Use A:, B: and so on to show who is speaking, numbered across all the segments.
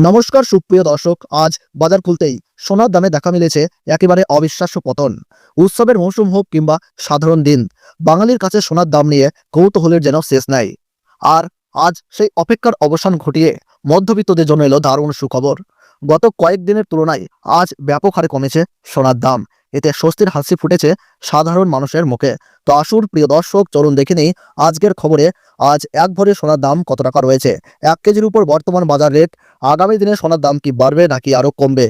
A: নমস্কার সুপ্রিয় দর্শক, আজ বাজার খুলতেই সোনার দামে দেখা মিলেছে একেবারে অবিশ্বাস্য পতন। উৎসবের মৌসুম হোক কিংবা সাধারণ দিন, বাঙালির কাছে সোনার দাম নিয়ে কৌতূহলের যেন শেষ নাই। আর আজ সেই অপেক্ষার অবসান ঘটিয়ে মধ্যবিত্তদের জন্য এলো দারুণ সুখবর। গত কয়েকদিনের তুলনায় আজ ব্যাপক হারে কমেছে সোনার দাম। এতে স্বস্তির হাসি ফুটেছে সাধারণ মানুষের মুখে। তো আসুন প্রিয় দর্শক, চলুন দেখে নেই আজকের খবরে আজ এক ভরি সোনার দাম কত টাকা রয়েছে, 1 কেজির উপর বর্তমান বাজার রেট, আগামী দিনে সোনার দাম কি বাড়বে নাকি আরো কমবে।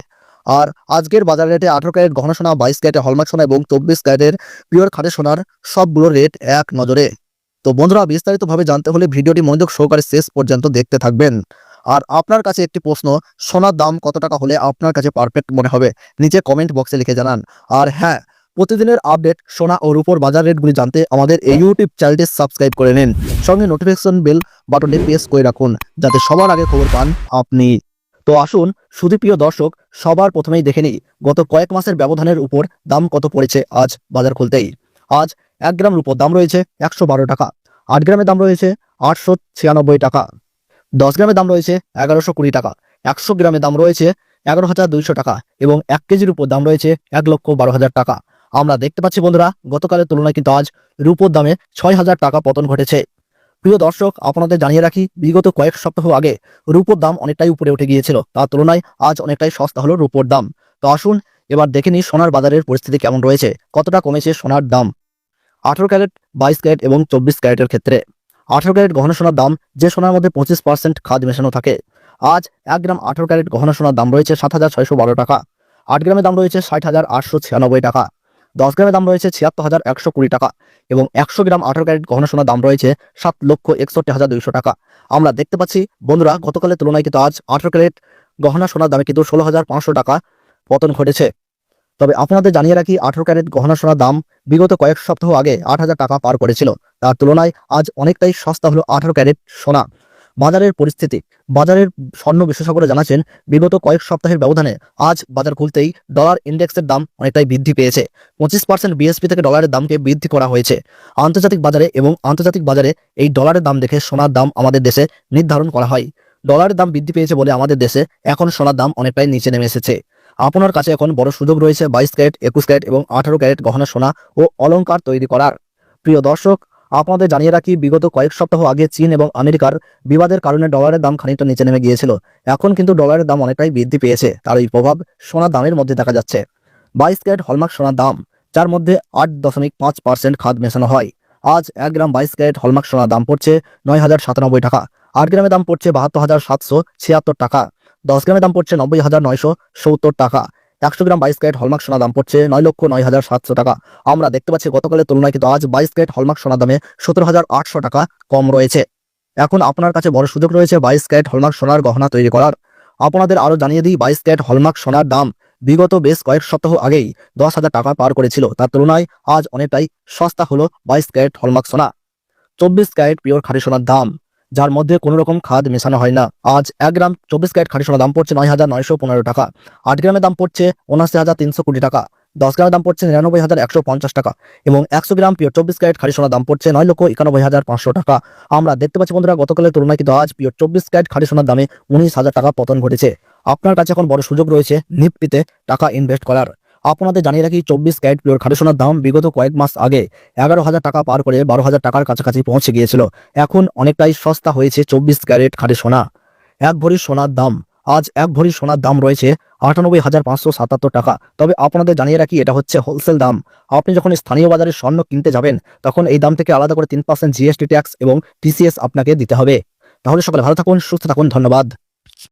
A: আর আজকের বাজার রেটে 18 ক্যারেট গহনা সোনা, 22 ক্যারেটে হলমার্ক সোনা এবং 24 ক্যারেটের পিওর খাঁটি সোনার সবগুলোর রেট এক নজরে। তো বন্ধুরা, বিস্তারিতভাবে জানতে হলে ভিডিওটি মনোযোগ সহকারে শেষ পর্যন্ত দেখতে থাকবেন। আর আপনার কাছে একটি প্রশ্ন, সোনার দাম কত টাকা হলে আপনার কাছে পারফেক্ট মনে হবে, নিচে কমেন্ট বক্সে লিখে জানান। আর হ্যাঁ, প্রতিদিনের আপডেট সোনা ও রূপোর বাজার রেটগুলি জানতে আমাদের এই ইউটিউব চ্যানেলটি সাবস্ক্রাইব করে নিন, সঙ্গে নোটিফিকেশন বেল বাটনটি প্রেস করে রাখুন যাতে সবার আগে খবর পান আপনি। তো আসুন সুধীপ্রিয় দর্শক, সবার প্রথমেই দেখে নিই গত কয়েক মাসের ব্যবধানের উপর দাম কত পড়েছে আজ বাজার খুলতেই। আজ 1 গ্রাম রূপোর দাম রয়েছে 112 টাকা, 8 গ্রামের দাম রয়েছে 896 টাকা, 10 গ্রামের দাম রয়েছে 1120 টাকা, 100 গ্রামের দাম রয়েছে 11,200 টাকা এবং 1 কেজির উপর দাম রয়েছে 1,12,000 টাকা। আমরা দেখতে পাচ্ছি বন্ধুরা, গতকালের তুলনায় কিন্তু আজ রূপোর দামে 6,000 টাকা পতন ঘটেছে। প্রিয় দর্শক, আপনাদের জানিয়ে রাখি, বিগত কয়েক সপ্তাহ আগে রূপোর দাম অনেকটাই উপরে উঠে গিয়েছিল, তার তুলনায় আজ অনেকটাই সস্তা হলো রূপোর দাম। তো আসুন এবার দেখে নিই সোনার বাজারের পরিস্থিতি কেমন রয়েছে, কতটা কমেছে সোনার দাম। 18 ক্যারেট, 22 ক্যারেট এবং 24 ক্যারেটের ক্ষেত্রে 18 ক্যারেট গহনা সোনার দাম, যে সোনার মধ্যে 25% খাদ মেশানো থাকে, আজ 1 গ্রাম 18 ক্যারেট গহনা সোনার দাম রয়েছে 7,612 টাকা, 8 গ্রামের দাম রয়েছে 60,896 টাকা, 10 গ্রামের দাম রয়েছে 76,120 টাকা এবং 100 গ্রাম 18 ক্যারেট গহনা সোনার দাম রয়েছে 7,61,200 টাকা। আমরা দেখতে পাচ্ছি বন্ধুরা, গতকালের তুলনায় কিন্তু আজ 18 ক্যারেট গহনা সোনার দামে কিন্তু 16,500 টাকা পতন ঘটেছে। তবে আপনাদের জানিয়ে রাখি, 18 ক্যারেট গহনা সোনার দাম বিগত কয়েক সপ্তাহ আগে 8,000 টাকা পার করেছিল, তার তুলনায় আজ অনেকটাই সস্তা হলো 18 ক্যারেট সোনা। বাজারের পরিস্থিতি, বাজারের স্বর্ণ বিশেষজ্ঞরা জানাচ্ছেন, বিগত কয়েক সপ্তাহের ব্যবধানে আজ বাজার খুলতেই ডলার ইন্ডেক্সের দাম অনেকটাই বৃদ্ধি পেয়েছে। 25% বিএসপি থেকে ডলারের দামকে বৃদ্ধি করা হয়েছে আন্তর্জাতিক বাজারে, এবং আন্তর্জাতিক বাজারে এই ডলারের দাম দেখে সোনার দাম আমাদের দেশে নির্ধারণ করা হয়। ডলারের দাম বৃদ্ধি পেয়েছে বলে আমাদের দেশে এখন সোনার দাম অনেকটাই নিচে নেমে এসেছে। আপনার কাছে এখন বড় সুযোগ রয়েছে 22 ক্যারেট, 21 ক্যারেট এবং 18 ক্যারেট গহনা সোনা ও অলংকার তৈরি করার। প্রিয় দর্শক, আপনাদের জানিয়ে রাখি, বিগত কয়েক সপ্তাহ আগে চীন এবং আমেরিকার বিবাদের কারণে ডলারের দাম খানিকটা নিচে নেমে গিয়েছিল, এখন কিন্তু ডলারের দাম অনেকটাই বৃদ্ধি পেয়েছে, তার এই প্রভাব সোনার দামের মধ্যে দেখা যাচ্ছে। 22 ক্যারেট হলমার্ক সোনার দাম, যার মধ্যে 8.5% খাদ মেশানো হয়, আজ 1 গ্রাম 22 ক্যারেট হলমার্ক সোনার দাম পড়ছে 9,097 টাকা, 8 গ্রামের দাম পড়ছে 72,776 টাকা, 10 গ্রামের দাম পড়ছে 90,970 টাকা, 100 গ্রাম 22 ক্যারেট হলমার্ক সোনার দাম পড়ছে 9,09,700 টাকা। আমরা দেখতে পাচ্ছি গতকালের তুলনায় কিন্তু আজ 22 ক্যারেট হলমার্ক সোনার দামে 17,800 টাকা কম রয়েছে। এখন আপনার কাছে বড় সুযোগ রয়েছে 22 ক্যারেট হলমার্ক সোনার গহনা তৈরি করার। আপনাদের আরো জানিয়ে দিই, 22 ক্যারেট হলমার্ক সোনার দাম বিগত বেশ কয়েক সপ্তাহ আগেই 10,000 টাকা পার করেছিল, তার তুলনায় আজ অনেকটাই সস্তা হলো 22 ক্যারেট হলমার্ক সোনা। 24 ক্যারেট পিওর খাঁটি সোনার দাম, যার মধ্যে কোনো রকম খাদ মেশানো হয় না, আজ 1 গ্রাম 24 ক্যারেট খাঁটি সোনার দাম পড়ছে 9,915 টাকা, 8 গ্রামের দাম পড়ছে 79,320 টাকা, 10 গ্রামের দাম পড়ছে 99,150 টাকা এবং 100 গ্রাম পিওর 24 ক্যারেট খাঁটি সোনার দাম পড়ছে 9,91,500 টাকা। আমরা দেখতে পাচ্ছি বন্ধুরা, গতকালের তুলনায় কিন্তু আজ পিওর 24 ক্যারেট খাঁটি সোনার দামে 19,000 টাকা পতন ঘটেছে। আপনার কাছে এখন বড় সুযোগ রয়েছে নিফটিতে টাকা ইনভেস্ট করার। আপনাদের জানিয়ে রাখি, 24 ক্যারেট পিওর খাঁটি সোনার দাম বিগত কয়েক মাস আগে 11,000 টাকা পার করে 12,000 টাকার কাছাকাছি পৌঁছে গিয়েছিল, এখন অনেকটাই সস্তা হয়েছে 24 ক্যারেট খাঁটি সোনা। 1 ভরি সোনার দাম, আজ 1 ভরি সোনার দাম রয়েছে 98,577 টাকা। তবে আপনাদের জানিয়ে রাখি, এটা হচ্ছে হোলসেল দাম। আপনি যখন স্থানীয় বাজারে স্বর্ণ কিনতে যাবেন, তখন এই দাম থেকে আলাদা করে 3% জিএসটি ট্যাক্স এবং টিসিএস আপনাকে দিতে হবে। তাহলে সকলে ভালো থাকুন, সুস্থ থাকুন, ধন্যবাদ।